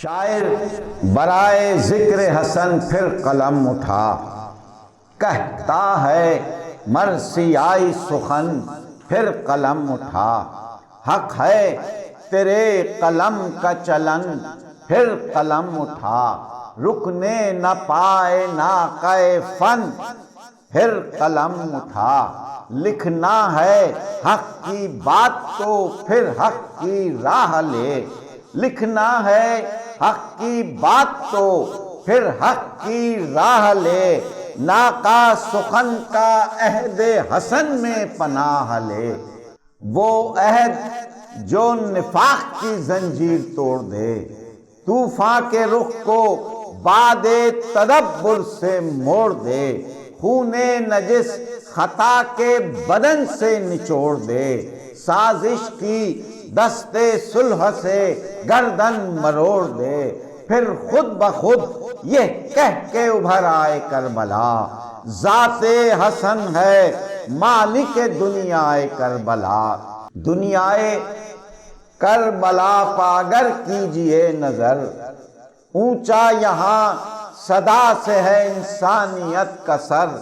شاعر برائے ذکر حسن پھر قلم اٹھا، کہتا ہے مرثیائی سخن پھر قلم اٹھا۔ حق ہے تیرے قلم کا چلن پھر قلم اٹھا، رکنے نہ پائے ناقہ فن پھر قلم اٹھا۔ لکھنا ہے حق کی بات تو پھر حق کی راہ لے، لکھنا ہے حق کی بات تو پھر حق کی راہ لے، ناقہ سخن کا عہد حسن میں پناہ لے۔ وہ عہد جو نفاق کی زنجیر توڑ دے، طوفان کے رخ کو باد تدبر سے موڑ دے، خون نجس خطا کے بدن سے نچوڑ دے، سازش کی دستے صلح سے گردن مروڑ دے۔ پھر خود بخود یہ کہہ کے ابھر آئے کربلا، ذات حسن ہے مالک دنیا کربلا۔ دنیا کربلا پاگر کیجئے نظر، اونچا یہاں صدا سے ہے انسانیت کا سر،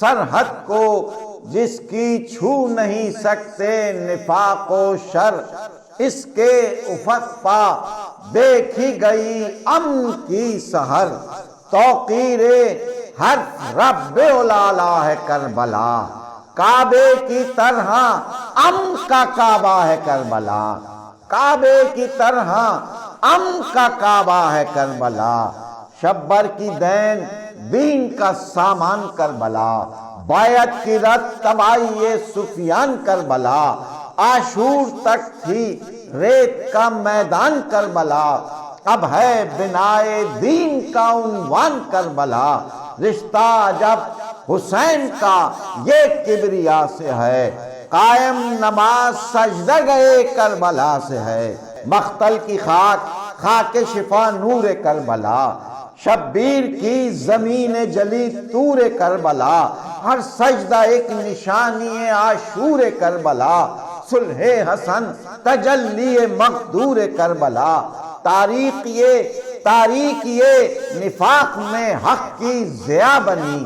سرحد کو جس کی چھو نہیں سکتے نفاق و شر، اس کے افق پا دیکھی گئی امن کی سحر، توقیر ہر رب الاعلیٰ ہے کربلا، کعبے کی طرح امن کا کعبہ ہے کربلا، کعبے کی طرح امن کا کعبہ ہے کربلا، شبر کی دین دین کا سامان کربلا، بیعت کی رت تباہی سفیان کربلا، عاشور تک تھی ریت کا میدان کربلا، اب ہے بنائے دین کا عنوان کربلا، رشتہ جب حسین کا یہ کبریا سے ہے، قائم نماز سجدہ گئے کربلا سے ہے، مقتل کی خاک خاک شفا نور کربلا، شبیر کی زمین جلی طور کربلا، ہر سجدہ ایک نشانی عاشور کربلا، صلح حسن تجلی مقدور کربلا، تاریخ یہ نفاق میں حق کی ضیاء بنی،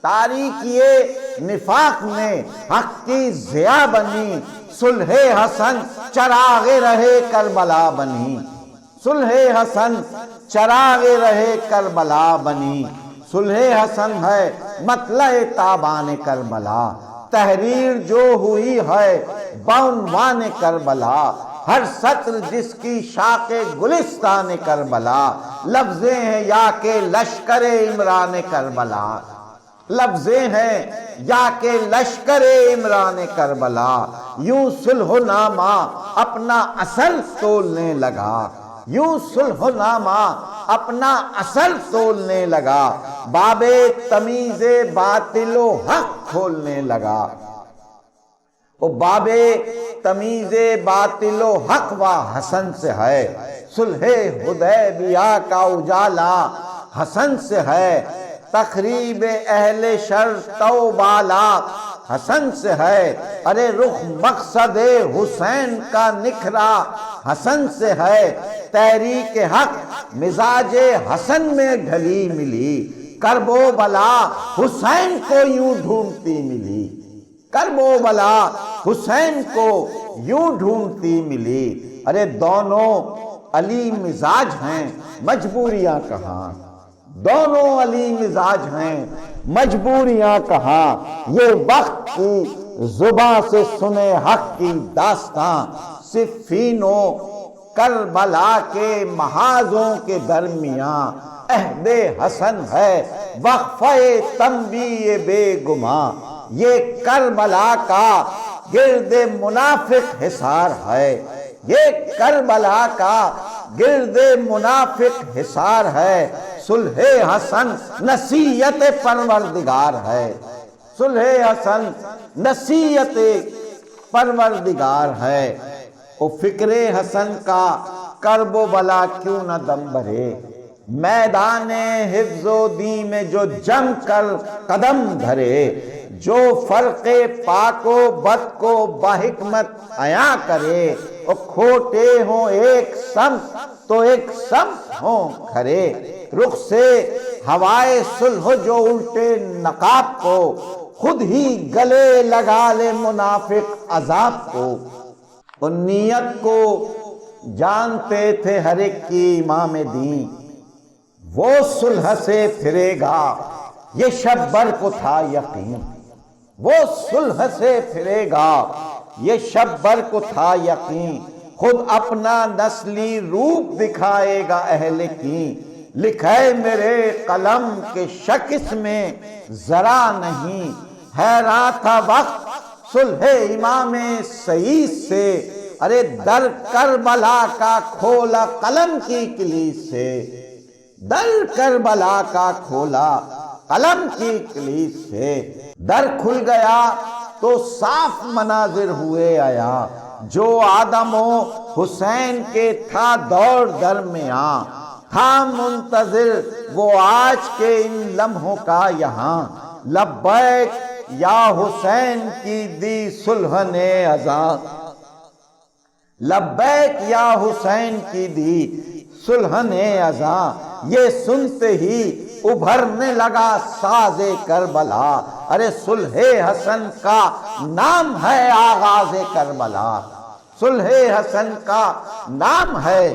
تاریخ یہ نفاق میں حق کی ضیاء بنی، صلح حسن چراغ رہے کربلا بنی، صلح حسن چراغ رہے کربلا بنی، صلح حسن ہے مطلع تابان کربلا، تحریر جو ہوئی ہے بعنوان کربلا، ہر سطر جس کی شاخ گلستان کربلا، لفظیں ہیں یا کہ لشکر عمران کربلا، لفظیں ہیں یا کہ لشکر عمران کربلا، یوں صلح نامہ اپنا اصل تولنے لگا، یوں صلح نامہ اپنا اصل تولنے لگا، باب تمیز باطل و حق کھولنے لگا، وہ باب تمیز باطل و حق و حسن سے ہے، صلح حدیبیہ کا اجالا حسن سے ہے، تخریب اہل شر توبالا حسن سے ہے، ارے رخ مقصد حسین کا نکھرا حسن سے ہے، تحریک حق مزاج حسن میں ڈھلی ملی، کرب و بلا حسین کو یوں ڈھونڈتی ملی، کرب و بلا حسین کو یوں ڈھونڈتی ملی، ارے دونوں علی مزاج ہیں مجبوریاں کہاں، دونوں علی مزاج ہیں مجبوریاں کہاں، یہ وقت کی زباں سے سنے حق کی داستاں، صفین و کربلا کے محاذوں کے درمیان عہد حسن ہے وقفہ تنبیہ بے گماں، یہ کربلا کا گرد منافق حصار ہے، یہ کربلا کا گرد منافق حصار ہے، صلح حسن نصیحت پروردگار ہے، صلح حسن نصیحت پروردگار ہے، او فکر حسن کا کرب و بلا کیوں نہ دم بھرے، میدان حفظ و دین میں جو جم کر قدم دھرے، جو فرق پاک و بد کو بحکمت عیاں کرے، اور کھوٹے ہوں ایک سمت تو ایک سمت ہوں کھرے، رخ سے ہوائے صلح جو الٹے نقاب کو، خود ہی گلے لگا لے منافق عذاب کو۔ اور نیت کو جانتے تھے ہر ایک کی امام دین، وہ صلح سے پھرے گا یہ شب بر کو تھا یقین، وہ صلح سے پھرے گا یہ شب بر کو تھا یقین، خود اپنا نسلی روپ دکھائے گا اہل کی، لکھے میرے قلم کے شک اس میں ذرا نہیں، حیران تھا وقت صلح امام سعید سے، ارے در کربلا کا کھولا قلم کی کلید سے، در کربلا کا کھولا قلم کی کلید سے، در کھل گیا تو صاف مناظر ہوئے آیا، جو آدم و حسین کے تھا دور درمیاں، تھا منتظر وہ آج کے ان لمحوں کا یہاں، لبیک یا حسین کی دی صلح نے اذان، لبیک یا حسین کی دی صلح نے اذان، یہ سنتے ہی ابھرنے لگا ساز کربلا، ارے صلح حسن کا نام ہے آغاز کربلا، صلح حسن کا نام ہے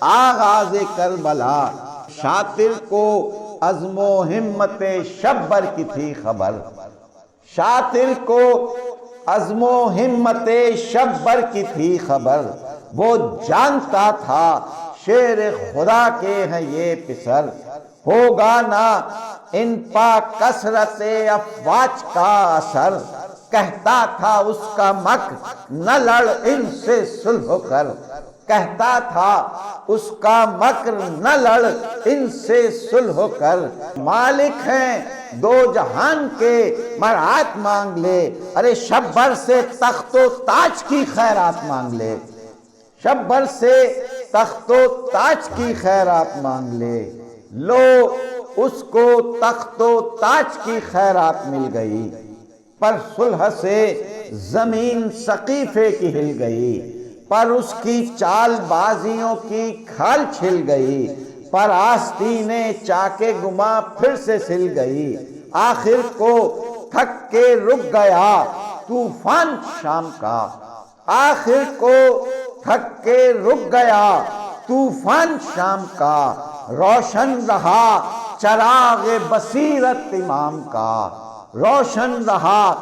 آغاز کربلا، شاطر کو عزم و ہمت شبر کی تھی خبر، شاطر کو عزم و ہمت شبر کی تھی خبر، وہ جانتا تھا شیر خدا کے ہیں یہ پسر، ہوگا نہ ان پا کثرت افواج کا اثر، کہتا تھا اس کا مکر نہ لڑ ان سے صلح کر، کہتا تھا اس کا مکر نہ لڑ ان سے صلح کر، مالک ہیں دو جہان کے مرعات مانگ لے، ارے شبر سے تخت و تاج کی خیرات مانگ لے، شبر سے تخت و تاج کی خیرات مانگ لے، لو اس کو تخت و تاج کی خیرات مل گئی، پر صلح سے زمین سقیفے کی ہل گئی، پر اس کی چال بازیوں کی کھال چھل گئی، پر آستینے چاکے گما پھر سے سل گئی، آخر کو تھک کے رک گیا طوفان شام کا، آخر کو تھک کے رک گیا طوفان شام کا، روشن رہا چراغ بصیرت امام کا، روشن رہا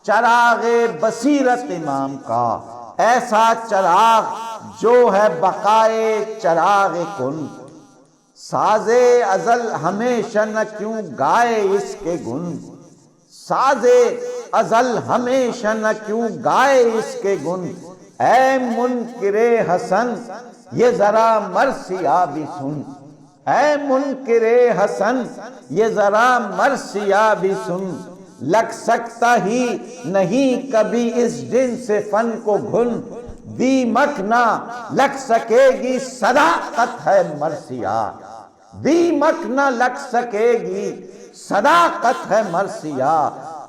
چراغ بصیرت امام کا، ایسا چراغ جو ہے بقائے چراغ کن، ساز ازل ہمیشہ نہ کیوں گائے اس کے گن، ساز ازل ہمیشہ نہ کیوں گائے اس کے گن، اے منکر حسن یہ ذرا مرثیابی سن، اے منکر حسن یہ ذرا مرثیابی سن، لگ سکتا ہی نہیں کبھی اس جن سے فن کو گھن، دیمک نہ لگ سکے گی صداقت ہے مرثیہ، دیمک نہ لگ سکے گی صداقت ہے مرثیہ،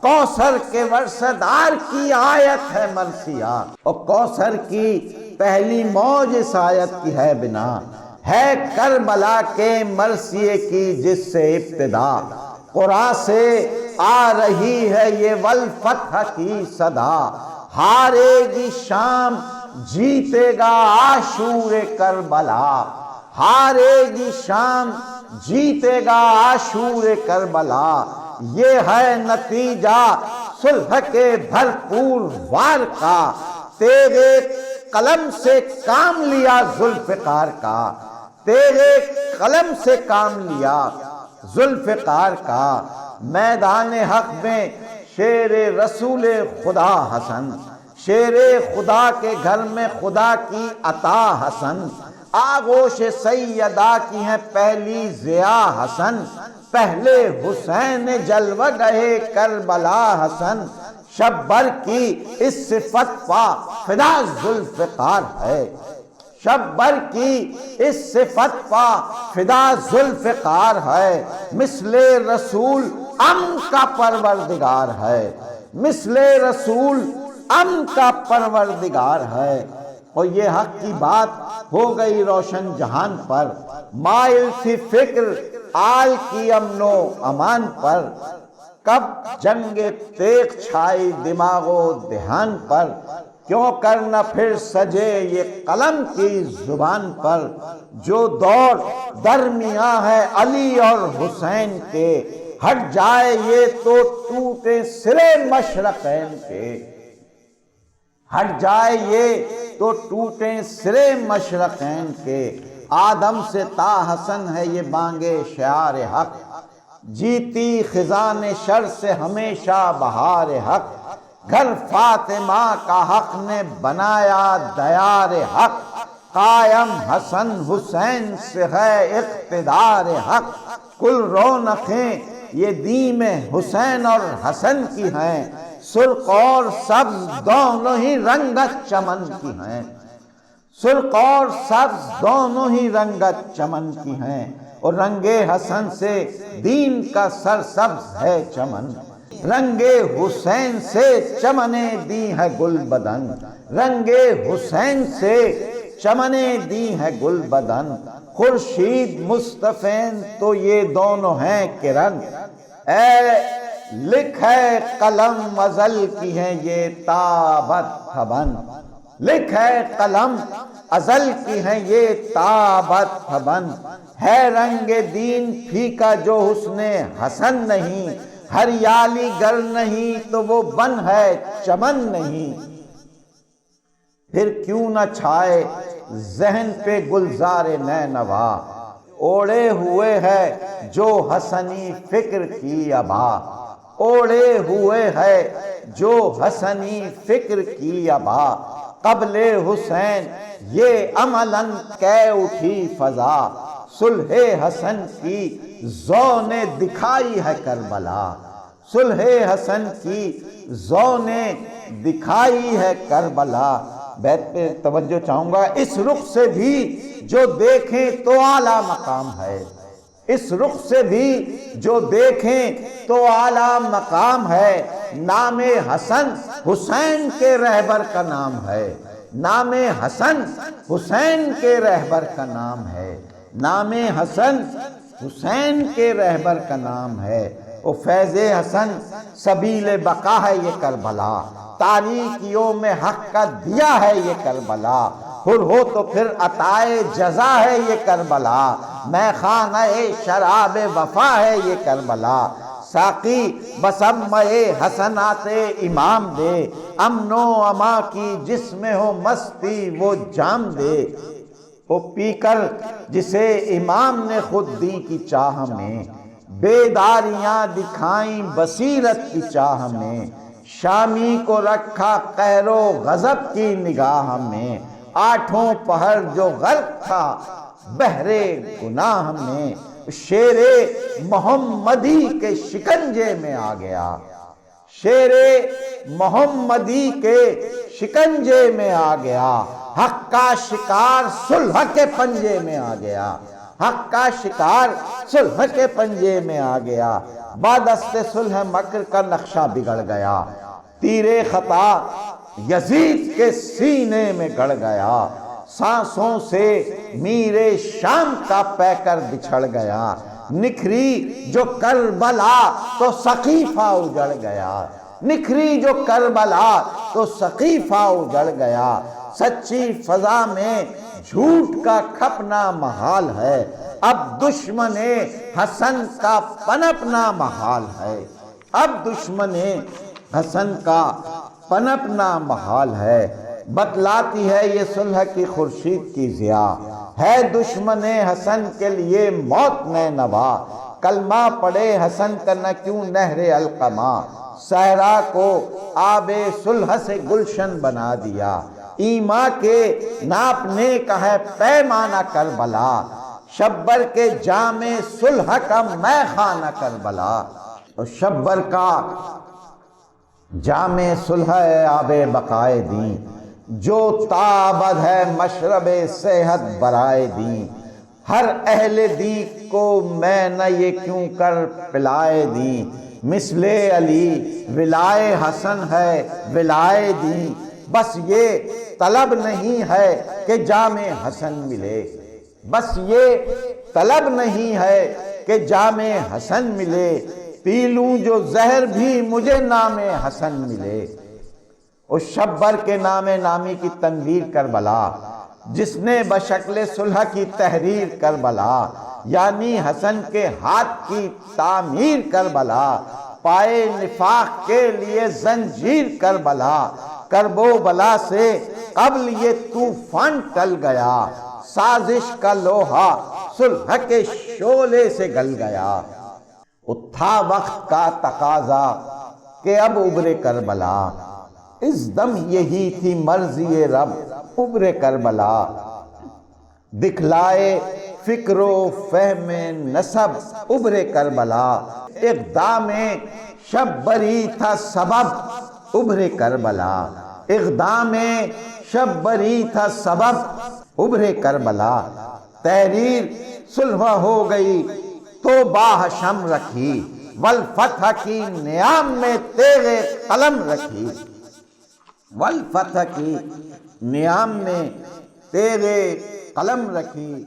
کوثر کے ورثدار کی آیت ہے مرثیہ، اور کوثر کی پہلی موج اس آیت کی ہے بنا، ہے کربلا کے مرثیے کی جس سے ابتدا، قرآن سے آ رہی ہے یہ والفتح کی صدا، ہارے گی شام جیتے گا عاشور کربلا، ہارے گی شام جیتے گا عاشور کربلا، یہ ہے نتیجہ صلح کے بھرپور وار کا، تیرے قلم سے کام لیا ذوالفقار کا، تیرے قلم سے کام لیا ذوالفقار کا، میدان حق میں شیر رسول خدا حسن، شیر خدا کے گھر میں خدا کی عطا حسن، آغوش سیدہ کی ہے پہلی ضیاء حسن، پہلے حسین جلوہ گئے کربلا حسن، شبر کی اس صفت پا فدا ذوالفقار ہے، شبر کی اس صفت پا فدا ذوالفقار ہے، مثل رسول امن کا پروردگار ہے، مثل رسول امن کا پروردگار ہے۔ اور یہ حق کی بات ہو گئی روشن جہان پر، مائل تھی فکر آل کی امن و امان پر، کب جنگ تیغ چھائی دماغ و دہان پر، کیوں کرنا پھر سجے یہ قلم کی زبان پر، جو دور درمیاں ہے علی اور حسین کے، ہٹ جائے یہ تو ٹوٹے سرے مشرقین کے، ہٹ جائے یہ تو ٹوٹے سرے مشرقین کے، آدم سے تا حسن ہے یہ بانگے شعار حق، جیتی خزان شر سے ہمیشہ بہار حق، گھر فاطمہ کا حق نے بنایا دیار حق، قائم حسن حسین سے ہے اقتدار حق، کل رونقیں یہ دین میں حسین اور حسن کی ہیں، سرخ اور سبز دونوں ہی رنگت چمن کی ہیں، سرخ اور سبز دونوں ہی رنگت چمن کی ہیں، اور رنگ حسن سے دین کا سرسبز ہے چمن، رنگ حسین سے چمنے دی ہے گل بدن، رنگ حسین سے چمنے دی ہے گل بدن، خورشید مصطفین تو یہ دونوں ہیں کرن، اے لکھ ہے قلم ازل کی ہے یہ تابت فبن، لکھ ہے قلم ازل کی ہے یہ تابت فبن، ہے رنگ دین پھیکا جو حسن حسن نہیں، ہریالی گر نہیں تو وہ بن ہے چمن نہیں، پھر کیوں نہ چھائے ذہن پہ گلزار نینوا، اوڑے ہوئے ہے جو حسنی فکر کی ابا، اوڑے ہوئے ہے جو حسنی فکر کی ابا، قبل حسین یہ عملاً کہہ اٹھی فضا، صلح حسن کی ذو نے دکھائی ہے کربلا، صلح حسن کی ذو نے دکھائی ہے کربلا۔ بیت پہ توجہ چاہوں گا، اس رخ سے بھی جو دیکھیں تو اعلیٰ مقام ہے، اس رخ سے بھی جو دیکھیں تو اعلیٰ مقام ہے، نام حسن حسین کے رہبر کا نام ہے، نام حسن حسین کے رہبر کا نام ہے، نام حسن حسین کے رہبر کا نام ہے، وہ فیض حسن سبیل بقا ہے یہ کربلا، تاریکیوں میں حق کا دیا ہے یہ کربلا، حر ہو تو پھر عطائے جزا ہے یہ کربلا، میں خانہ شراب وفا ہے یہ کربلا، ساقی بسمہ حسنات امام دے، امن و اما کی جس میں ہو مستی وہ جام دے، وہ پی کر جسے امام نے خود دی کی چاہ میں، بیداریاں دکھائیں بصیرت کی چاہ میں، شامی کو رکھا قہر و غضب کی نگاہ میں، آٹھوں پہر جو غرق تھا بحر گناہ میں، شیر محمدی کے شکنجے میں آ گیا، شیر محمدی کے شکنجے میں آ گیا، حق کا شکار صلح کے پنجے میں آ گیا، حق کا شکار صلح کے پنجے میں آ گیا، بادست صلح مکر کا نقشہ بگڑ گیا، تیر خطا یزید کے سینے میں گڑ گیا، سانسوں سے میر شام کا پیکر بچھڑ گیا، نکھری جو کربلا تو سقیفہ اجڑ گیا، نکھری جو کربلا تو سقیفہ اجڑ گیا، سچی فضا میں جھوٹ کا کھپنا محال ہے، اب دشمن حسن کا پنپنا محال ہے، اب دشمن حسن کا پنپنا محال ہے، بتلاتی ہے یہ صلح کی خورشید کی ضیاء، ہے دشمن حسن کے لیے موت نینوا، کلمہ پڑے حسن کا نہ کیوں نہر القما، صحرا کو آب صلح سے گلشن بنا دیا، ایما کے ناپنے کا ہے پیمانہ کربلا، شبر کے جام صلح کا میں خانہ کربلا، اور شبر کا جام صلح آب بقائے دیں، جو تابد ہے مشرب صحت برائے دیں، ہر اہل دی کو میں نہ یہ کیوں کر پلائے دیں، مثل علی ولائے حسن ہے ولائے دین، بس یہ طلب نہیں ہے کہ جام حسن ملے، بس یہ طلب نہیں ہے کہ جام حسن ملے، پی لوں جو زہر بھی مجھے نام حسن ملے۔ اس شبر کے نام نامی کی تنویر کربلا، جس نے بشکل صلح کی تحریر کربلا، یعنی حسن کے ہاتھ کی تعمیر کربلا، پائے نفاق کے لیے زنجیر کربلا، کرب و بلا سے قبل یہ طوفان ٹل گیا، سازش کا لوہا صلح کے شعلے سے گل گیا۔ اٹھا وقت کا تقاضا کہ اب ابرے کربلا، اس دم یہی تھی مرضی رب ابرے کربلا، دکھلائے فکر و فہم نسب ابرے کربلا، اقدام شب بری تھا سبب ابرے کربلا، اقدام شب بری تھا سبب ابرے کربلا، تحریر صلح ہو گئی تو باہشم رکھی، والفتح کی نیام میں تیغ قلم رکھی، والفتح کی نیام میں تیغ قلم رکھی۔